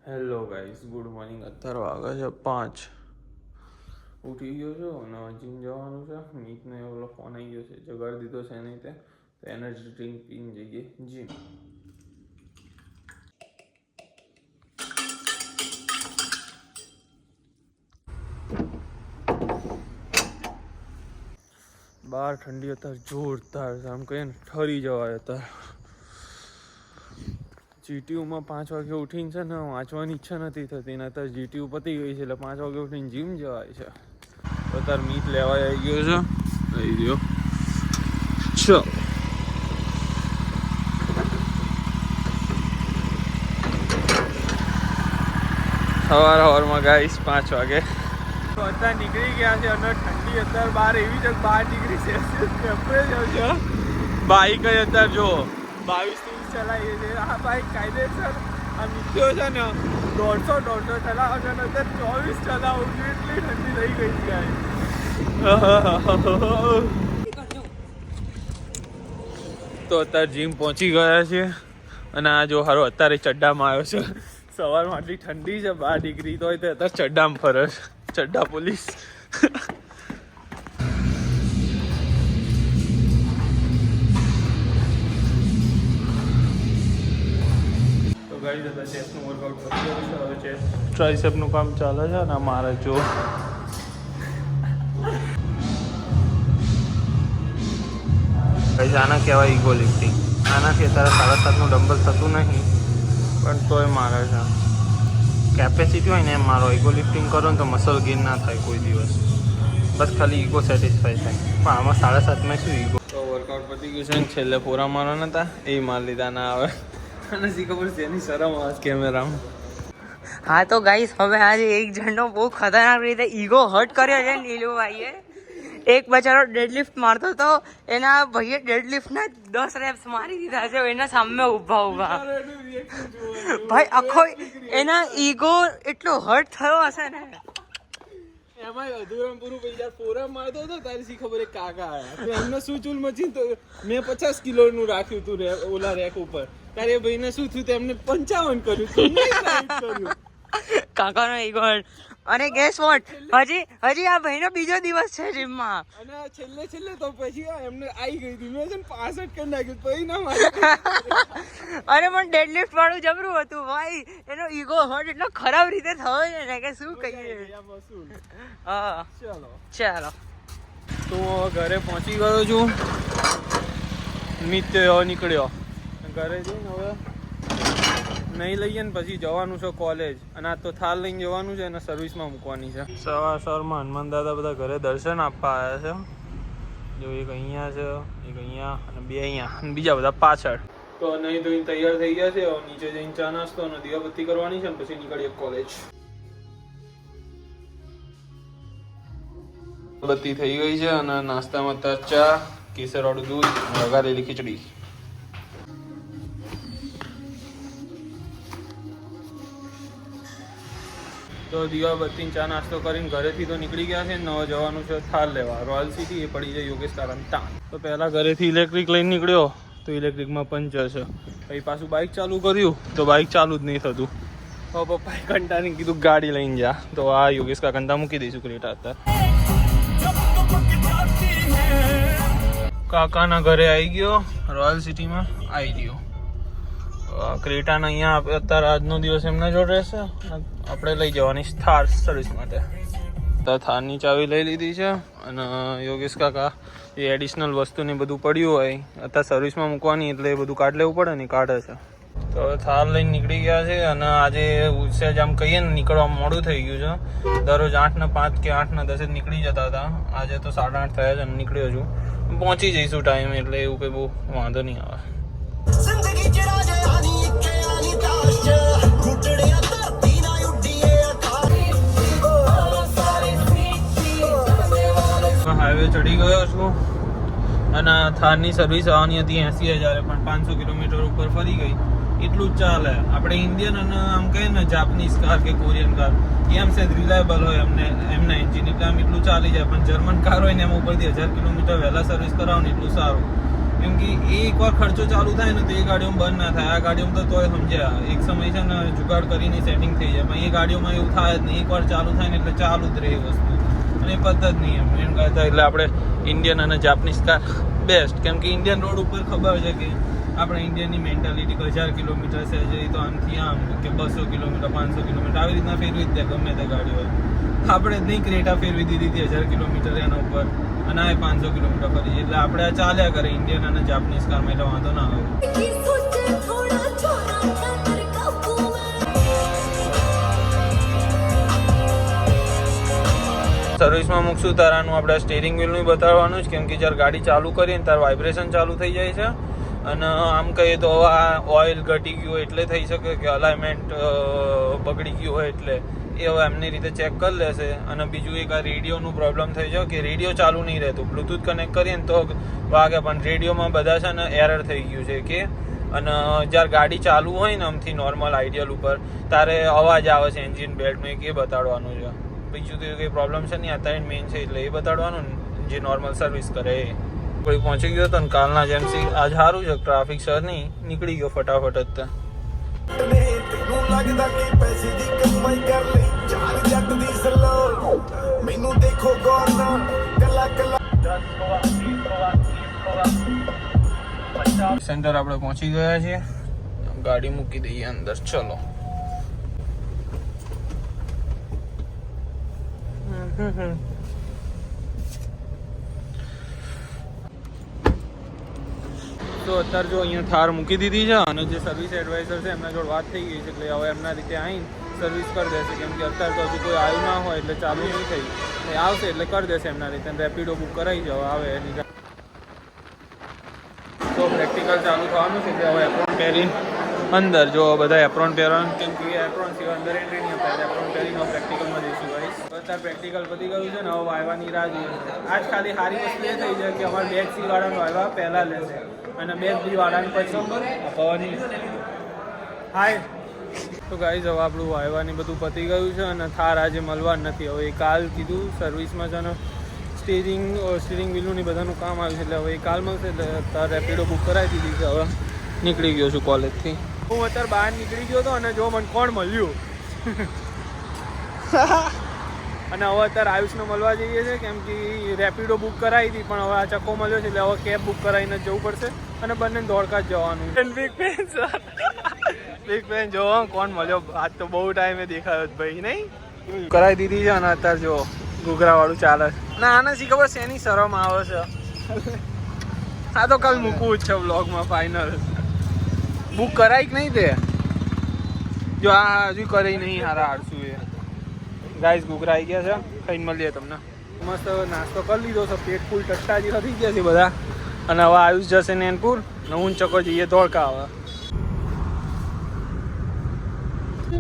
Hello guys, good morning. અત્યારે વાગે છે 5. ઉઠી ગયો છો અને જીમ જવાનું છે. મીતને ઓલો ફોન આવી ગયો છે, જગાડી દીધો છે નહીં તે, તો એનર્જી ડ્રિંક પીને જઈએ જીમ. બહાર ઠંડી અત્યારે જોરદાર છે, આમ કહીએ ને ઠરી જવાય. અત્યારે જીટીયુમાં 5 વાગે ઉઠીને છે ને વાંચવાની ઈચ્છા નથી થતી ને અત્યારે જીટીયુ પતી ગઈ છે એટલે 5 વાગે ઉઠીને જીમ જવાય છે. તો અત્યારે મીટ લેવા આવી ગયો છે, આવી ગયો. ચલો સવારમાં ગાઈસ 5 વાગે તો અત્યારે નીકળી ગયા છે અને ઠંડી અત્યારે બહાર એવી છે 12 ડિગ્રી સેલ્સિયસ ટેમ્પરેચર છે. બાઈક અત્યારે જો 22-30 ચલાવીએ છે. આ બાઈક કાયદેસર આ નીકળ્યો છે ને 150 ચલાવો છે ને અત્યારે 24 ચલાવું છું, એટલી ઠંડી થઈ ગઈ છે. તો અત્યારે જીમ પહોંચી ગયા છે અને આ જો હારો અત્યારે ચડ્ડામાં આવ્યો છે. સવારમાં આટલી ઠંડી છે 12 ડિગ્રી, તો હોય તો અત્યારે ચડ્ડામાં ફરે છે. ચડ્ડા પોલીસ. ચેસ્ટનું વર્કઆઉટ કરી રહ્યો છે. હવે ચેસ્ટ ટ્રાઇસેપનું કામ ચાલે છે અને મારે જો આના કહેવાય ઈગો લિફ્ટિંગ. આનાથી અત્યારે 7.5નું ડમ્બલ થતું નહીં, પણ તોય મારે છે. કેપેસિટી હોય ને એમ મારો. ઈગો લિફ્ટિંગ કરો ને તો મસલ ગેઇન ના થાય કોઈ દિવસ, બસ ખાલી ઈગો સેટિસ્ફાઈ થાય. પણ આમાં 7.5માં શું ઈગો. તો વર્કઆઉટ પતી ગયું છે ને છેલ્લે ફોરા મારવાના હતા એ માર લીધા. ના આવે અને શી ખબર છે એની શરમ આવે કેમેરામાં. હા તો ગાઈસ, હવે આજે એક જણનો બહુ ખતરનાક રીતે ઈગો હર્ટ કર્યો છે નીલુભાઈએ. એક બચારો ડેડલિફ્ટ મારતો હતો, એના ભાઈએ ડેડલિફ્ટના 10 રેપ્સ મારી દીધા છે એના સામે ઊભા ભાઈ. આખો એના ઈગો એટલો હર્ટ થયો હશે ને. એમાં અધૂરામ પૂરું પૈસા ફોરા મારતો હતો તારી શી ખબર એક કાકા આયા એમને શું ચૂલ મચી તો મેં 50 કિલોનું રાખ્યું હતું ઓલા રેક ઉપર. તારે ભાઈને શું થયું, તેમને 55 કર્યું. કાકાનો ઈગો. અને ગેસ વોટ, હજી આ ભાઈનો બીજો દિવસ છે જીમમાં અને છેલ્લે તો પછી એમને આવી ગઈ હતી. મેં છે ને 65 કરી નાખ્યું પછી ના મારી. અરે પણ ડેડલિફ્ટ વાળું જબરું હતું ભાઈ. એનો ઈગો હર્ટ એટલો ખરાબ રીતે થયો છે ને કે શું કહીએ. હા ચાલો. તો ઘરે પહોંચી ગયો છું. મિત્ર નીકળ્યો ઘરે જઈને હવે નહીં લઈએ ને પછી જવાનું છે કોલેજ. અને આ તો થાલ લઈને જવાનું છે અને સર્વિસમાં મૂકવાની છે. સવારમાં હનુમાન દાદા બધા ઘરે દર્શન આપવા આવ્યા છે. જો એક અહીંયા છે, એક અહીંયા અને 2 અહીંયા અને બીજા બધા પાછળ. તો નહીં ધોઈને તૈયાર થઈ ગયા છે. હવે નીચે જઈને ચા નાસ્તો અને દીવાબત્તી કરવાની છે ને પછી નીકળીએ કોલેજ. બત્તી થઈ ગઈ છે અને નાસ્તામાં ચા, કેસરવાળું દૂધ, વઘારેલી ખીચડી. તો દીવાબત્તી ચા નાસ્તો કરીને ઘરેથી તો નીકળી ગયા છે. નવા જવાનું છે થાર લેવા રોયલ સિટી. એ પડી જાય યોગેશ કાકા તાં. તો પહેલાં ઘરેથી ઇલેક્ટ્રિક લઈને નીકળ્યો તો ઇલેક્ટ્રિકમાં પંચર છે. પછી પાછું બાઇક ચાલુ કર્યું તો બાઇક ચાલુ જ નહીં થતું. તો પપ્પાએ કંટાળીને કીધું ગાડી લઈને જા. તો આ યોગેશ કાકા ત્યાં મૂકી દઈશું ક્રેટા. અત્યારે કાકાના ઘરે આવી ગયો, રોયલ સિટીમાં આવી ગયો. ક્રેટાને અહીંયા અત્યારે આજનો દિવસ એમના જોડે રહેશે. આપણે લઈ જવાની થાર સર્વિસ માટે. તો થારની ચાવી લઈ લીધી છે અને યોગેશ કાકા એ એડિશનલ વસ્તુને બધું પડ્યું હોય અત્યારે સર્વિસમાં મૂકવાની એટલે એ બધું કાઢ લેવું પડે ને, કાઢે છે. તો હવે થાર લઈને નીકળી ગયા છે અને આજે સહેજ આમ કહીએ ને નીકળવા મોડું થઈ ગયું છે. દરરોજ 8:05 કે 8:10 નીકળી જતા હતા. આજે તો 8:30 થયા છે અને નીકળ્યો છું. પહોંચી જઈશું ટાઈમ એટલે એવું કંઈ બહુ વાંધો નહીં આવે. હાઈવે ચડી ગયો છું અને થારની સર્વિસ આવવાની હતી 80,000, પણ 500 કિલોમીટર ઉપર ફરી ગઈ. એટલું જ ચાલે. આપણે ઇન્ડિયન અને આમ કહીએ ને જાપાનીઝ કાર કે કોરિયન કાર એમ છે રિલાયબલ હોય એમના એન્જિન એટલે આમ એટલું ચાલી જાય. પણ જર્મન કાર હોય ને એમ ઉપરથી 1000 કિલોમીટર વહેલા સર્વિસ કરાવો ને એટલું સારું. કેમ કે એ એકવાર ખર્ચો ચાલુ થાય ને તો એ ગાડીઓમાં બંધ ના થાય. આ ગાડીઓમાં તો તોય સમજ્યા એક સમય છે ને જુગાડ કરીને સેટિંગ થઈ જાય, પણ એ ગાડીઓમાં એવું થાય જ નહીં. એકવાર ચાલુ થાય ને એટલે ચાલુ જ રહે એ વસ્તુ, અને એ પદ્ધત નહીં એમ કહેતા. એટલે આપણે ઇન્ડિયન અને જાપાનીઝ કાર બેસ્ટ, કેમ કે ઇન્ડિયન રોડ ઉપર ખબર છે કે આપણે ઇન્ડિયનની મેન્ટાલિટી 1000 કિલોમીટર છે જઈ તો આમથી આમ કે 200 કિલોમીટર 500 કિલોમીટર આવી રીતના ફેરવી જ દે ગમે તે ગાડી હોય. આપણે જ નહીં ક્રેટા ફેરવી દીધી હતી 1000 કિલોમીટર એના ઉપર, અને આ 500 કિલોમીટર ફરી. એટલે આપણે આ ચાલ્યા કરે ઇન્ડિયન અને જાપાનીઝ કારમાં, એટલે વાંધો ના આવે. સર્વિસમાં મૂકશું તારાનું આપણે સ્ટીરિંગ વ્હીલનું બતાવવાનું જ, કેમ કે જ્યારે ગાડી ચાલુ કરીએ ને ત્યારે વાઇબ્રેશન ચાલુ થઈ જાય છે. અને આમ કહીએ તો આ ઓઇલ ઘટી ગયું હોય એટલે થઈ શકે કે અલાઇનમેન્ટ બગડી ગયું હોય, એટલે એ હવે એમની રીતે ચેક કરી લેશે. અને બીજું એક આ રેડિયોનું પ્રોબ્લેમ થઈ જાય કે રેડિયો ચાલુ નહીં રહેતું. બ્લુટૂથ કનેક્ટ કરીએ ને તો વાગે, પણ રેડિયોમાં બધા છે ને એરર થઈ ગયું છે કે. અને જ્યારે ગાડી ચાલુ હોય ને આમથી નોર્મલ આઈડિયલ ઉપર ત્યારે અવાજ આવે છે એન્જિન બેલ્ટનો, એક એ બતાડવાનું છે. બીજું તો કંઈ પ્રોબ્લેમ છે નહીં, અત્યારે મેઇન છે એટલે એ બતાડવાનું જે નોર્મલ સર્વિસ કરે એ. કોઈ પહોંચી ગયો તો ને કાલના જેમ આજ સારું છે, ટ્રાફિક સર નહીં નીકળી ગયો ફટાફટ જ ત્યાં. સેન્ટર આપણે પહોંચી ગયા છીએ, ગાડી મૂકી દઈએ અંદર. ચલો તો અત્યારે જો અહીંયા થાર મૂકી દીધી છે, અને જે સર્વિસ એડવાઇઝર છે એમના જોડે વાત થઈ ગઈ છે, એટલે હવે એમના રીતે આવીને સર્વિસ કરી દેશે. કેમ કે અત્યારે તો હજુ કોઈ આવ્યું ના હોય એટલે ચાલુ નહીં થઈ, આવશે એટલે કરી દેશે એમના રીતે. રેપિડો બુક કરાવી જાવ આવે એની. તો પ્રેક્ટિકલ ચાલુ થવાનું છે, એટલે હવે એપ્રોન પહેરીને અંદર જો બધા એપ્રોન પહેરવાનું, કેમ કે એપ્રોન સિવાય અંદર એન્ટ્રી નહીં અપાય. એપ્રોન પહેરીને પ્રેક્ટિકલમાં જઈશું ગાઈસ. અત્યારે પ્રેક્ટિકલ પતી ગયું છે ને, હવે વાયવાની રાહ જોઈએ છે. આજ ખાલી સારી વસ્તુ એ થઈ છે કે અમારે બેગ સી વાળાનો વાયવા પહેલાં લેશે અને બેગ બી વાળાને પછી પવાની. હાય તો ગાઈસ, હવે આપણું વાયવાની બધું પતી ગયું છે અને થાર આજે મળવાનું નથી. હવે એ કાલ કીધું સર્વિસમાં છે ને સ્ટીરિંગ વ્હીલનું બધાનું કામ આવ્યું છે, એટલે હવે એ કાલ મળશે. એટલે અત્યારે રેપિડો બુક કરાવી દીધી છે. હવે નીકળી ગયો છું કોલેજથી. હું અત્યારે બહાર નીકળી ગયો હતો અને જો મને કોણ મળ્યું અને હવે અત્યારે આયુષને મળવા જઈએ છીએ, કેમ કે રેપિડો બુક કરાવી હતી પણ હવે આ ચક્કો મળ્યો છે, એટલે હવે કેબ બુક કરાવીને જવું પડશે અને બંને ધોળકા જ જવાનું. બિગ પેન જો કોણ મળ્યો, આજ તો બહુ ટાઈમે દેખાયો ભાઈ. નહીં કરાવી દીધી છે અને અત્યારે જો ઘૂઘરાવાળું ચાલે છે. ના આને શી ખબર શેની શરમ આવે છે. આ તો કાલ મૂકવું જ છે વ્લોગમાં ફાઇનલ. બુક કરાવી કે નહીં તે જો આ હજુ કરી નહીં. હારા હાડશું એ ગાઈસ. ઘૂઘરા આવી ગયા છે, ખાઈને મળીએ તમને. મસ્ત નાસ્તો કરી લીધો છે, પેટ ફૂલ ટટ્ટા જેવા થઈ ગયા છે બધા. અને હવે આયુષ જશે નેનપુર ને હું ચકો જઈએ ધોળકા. હવે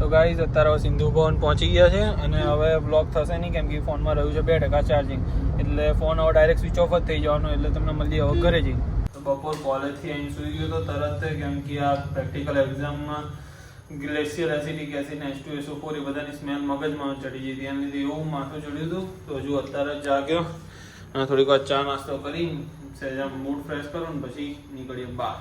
તો ગાઈસ અત્યારે હવે સિંધુ ભવન પહોંચી ગયા છે અને હવે બ્લોક થશે નહીં, કેમ કે ફોનમાં રહ્યું છે 2% ચાર્જિંગ, એટલે ફોન હવે ડાયરેક્ટ સ્વિચ ઓફ જ થઈ જવાનો. એટલે તમને મળીએ હવે ઘરે જઈ. તો બપોર કોલેજથી અહીં સુઈ ગયો તો તરત, કેમ કે આ પ્રેક્ટિકલ એક્ઝામમાં ગ્લેશિયર એસિડિક એસિડ ને H2SO4 એ બધાની સ્મેલ મગજમાં ચડી ગઈ હતી, એના લીધે એવું માથું ચડ્યું હતું. તો હજુ અત્યારે જ જાગ્યો અને થોડીક વાર ચા નાસ્તો કરી સહેજા મૂડ ફ્રેશ કરો ને પછી નીકળીએ બહાર.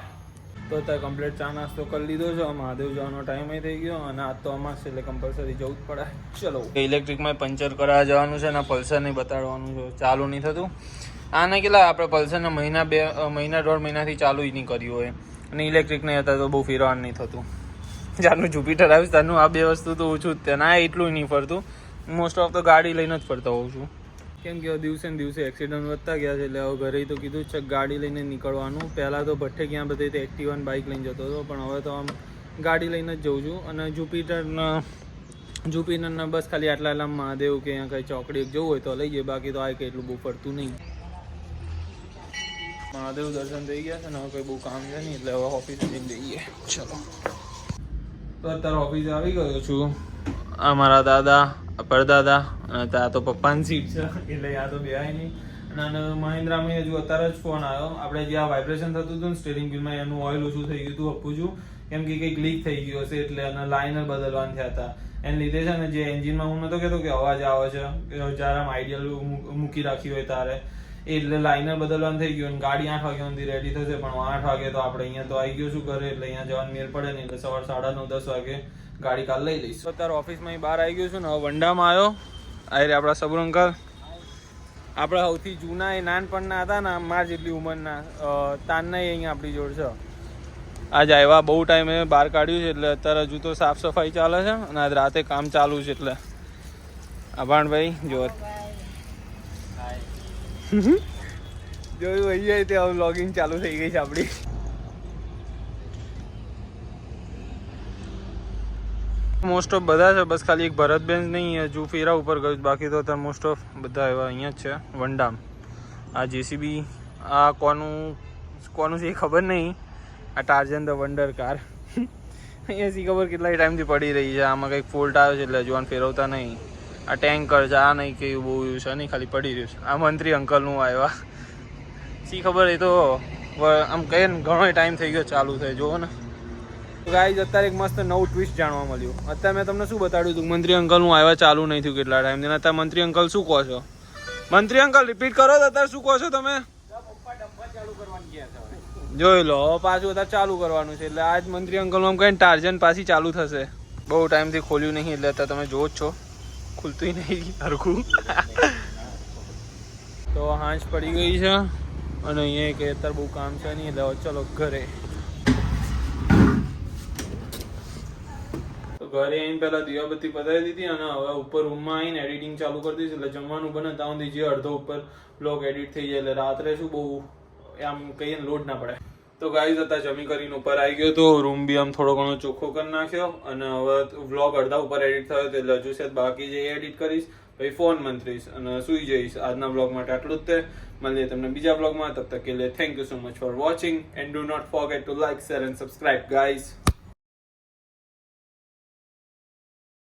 તો અત્યારે કમ્પ્લીટ ચા નાસ્તો કરી લીધો છે. મહાદેવ જવાનો ટાઈમ થઈ ગયો અને આજ તો અમાસ એટલે કમ્પલસરી જવું જ પડે. ચલો ઇલેક્ટ્રિકમાં પંચર કરાવવા જવાનું છે અને પલ્સર નહીં બતાડવાનું છે, ચાલુ નહીં થતું. આને કેટલા આપણે પલ્સરને મહિના 1.5 મહિનાથી ચાલુ જ નહીં કર્યું હોય, અને ઇલેક્ટ્રિક નહીં હતા તો બહુ ફેરવાનું નહીં થતું. જ્યારનું જુપિટર આવ્યું ત્યારનું આ બે વસ્તુ તો ઓછું જ ત્યાં. ના એટલું નહીં ફરતું, મોસ્ટ ઓફ તો ગાડી લઈને જ ફરતા હોઉં છું, કેમ કે દિવસે ને દિવસે એક્સિડન્ટ વધતા ગયા છે. એટલે હવે ઘરે તો કીધું છે ગાડી લઈને નીકળવાનું. પહેલાં તો ભઠ્ઠે ક્યાં બધે તે એક્ટિવા બાઇક લઈને જતો હતો, પણ હવે તો આમ ગાડી લઈને જ જઉં છું. અને જુપિટરના બસ ખાલી આટલા મહાદેવ કે અહીંયા કંઈ ચોકડી જવું હોય તો લઈ જઈએ, બાકી તો આ કંઈ એટલું બહુ ફરતું નહીં. મહાદેવ દર્શન થઈ ગયા છે ને હવે કંઈ બહુ કામ છે નહીં, એટલે હવે ઓફિસે જઈને જઈએ. ચલો તો અત્યારે ઓફિસે આવી ગયો છું. આ મારા દાદા, પરદાદા અને ત્યાં તો પપ્પાની સીટ છે, એટલે આ તો બેહાય નહીં. અને મહિન્દ્રામાં હજુ અત્યારે જ ફોન આવ્યો. આપણે જે આ વાઇબ્રેશન થતું હતું ને સ્ટીરિંગ વ્હીલમાં, એનું ઓઇલ ઓછું થઈ ગયું હતું આપું છું, કેમ કે કંઈક લીક થઈ ગયું હશે, એટલે અને લાઇનર બદલવાના થયા હતા. એને લીધે છે ને જે એન્જિનમાં હું નહોતો કહેતો કે અવાજ આવે છે, જ્યારે આમ આઈડિયલ મૂકી રાખી હોય તારે એટલે લાઇનર બદલવાનું થઈ ગયું અને ગાડી 8 વાગ્યા સુધી રેડી થશે, પણ 8 વાગે તો આપણે અહીંયા તો આવી ગયો છું ઘરે, એટલે અહીંયા જવાનું મેળ પડે નહીં, એટલે સવાર 9:30-10 વાગે ગાડી કાલ લઈ લઈશ. અત્યારે ઓફિસમાં બહાર આવી ગયો છું ને, હવે વંડામાં આવ્યો. આ રે આપણા સબુર અંકલ, આપણા સૌથી જૂના એ નાનપણના હતા ને, માર જેટલી ઉંમરના, તાનના અહીંયા આપણી જોડ છે. આજ આવ્યા, બહુ ટાઈમે બહાર કાઢ્યું છે, એટલે અત્યારે હજુ તો સાફ સફાઈ ચાલે છે અને આજ રાતે કામ ચાલુ છે. એટલે આભાણભાઈ જોર જોયું અહીંયા તે હવે લોગિંગ ચાલુ થઈ ગઈ છે આપણી. મોસ્ટ ઓફ બધા છે, બસ ખાલી એક ભરતબેન નહીં હજુ ફેરા ઉપર ગયું, બાકી તો અત્યારે મોસ્ટ ઓફ બધા એવા અહીંયા જ છે વંડામ. આ જેસીબી આ કોનું છે એ ખબર નહીં. આ ટાર્ઝન ધ વંડર કાર અહીંયા સી ખબર કેટલા ટાઈમથી પડી રહી છે. આમાં કંઈક ફોલ્ટ આવ્યો છે એટલે હજુ આને ફેરવતા નહીં. આ ટેન્કર છે, આ નહીં કે એવું બહુ યુઝ છે નહીં, ખાલી પડી રહ્યું છે. આ મંત્રી અંકલનું આવ્યા સી ખબર, એ તો આમ કહીએ ને ઘણો ટાઈમ થઈ ગયો ચાલુ થાય. જુઓ ને ગાઈઝ, અત્યારે એક મસ્ત નવું ટ્વિસ્ટ જાણવા મળ્યું. અત્યારે મેં તમને શું બતાડ્યું હતું, મંત્રી અંકલનું આવ્યા ચાલુ નહીં થયું કેટલા ટાઈમથી. અત્યારે મંત્રી અંકલ શું કહો છો? મંત્રી અંકલ રિપીટ કરો તો અત્યારે શું કહો છો તમે? જોઈ લો, પાછું અત્યારે ચાલુ કરવાનું છે. એટલે આજ મંત્રી અંકલમાં કહીને ટાર્ઝન પાછી ચાલુ થશે. બહુ ટાઈમથી ખોલ્યું નહીં એટલે અત્યારે તમે જોવો જ છો, ખુલતું નહીં હરખું. તો હાંજ પડી ગઈ છે અને અહીંયા કે અત્યારે બહુ કામ છે નહીં, એટલે ચલો ઘરે. ઘરે આવીને પહેલા દીવાબત્તી પતાવી દીધી અને હવે ઉપર રૂમમાં આવીને એડિટિંગ ચાલુ કરી દીધી. એટલે જમવાનું બને ત્યાં સુધી જે અડધો ઉપર બ્લોગ એડિટ થઈ જાય, એટલે રાત્રે શું બહુ આમ કહીએ ને લોડ ના પડે. તો ગાઈઝ અત્યારે જમી કરીને ઉપર આવી ગયો, તો રૂમ બી આમ થોડો ઘણો ચોખ્ખો કરી નાખ્યો અને હવે વ્લોગ અડધા ઉપર એડિટ થયો, એટલે હજુ છે બાકી જે એડિટ કરીશ, પછી ફોન મંત્રીશ અને સુઈ જઈશ. આજના બ્લોગ માટે આટલું જ તે. મળીએ તમને બીજા બ્લોગમાં. તબ તક કે લીએ thank you so much for watching and do not forget to like, share and subscribe guys.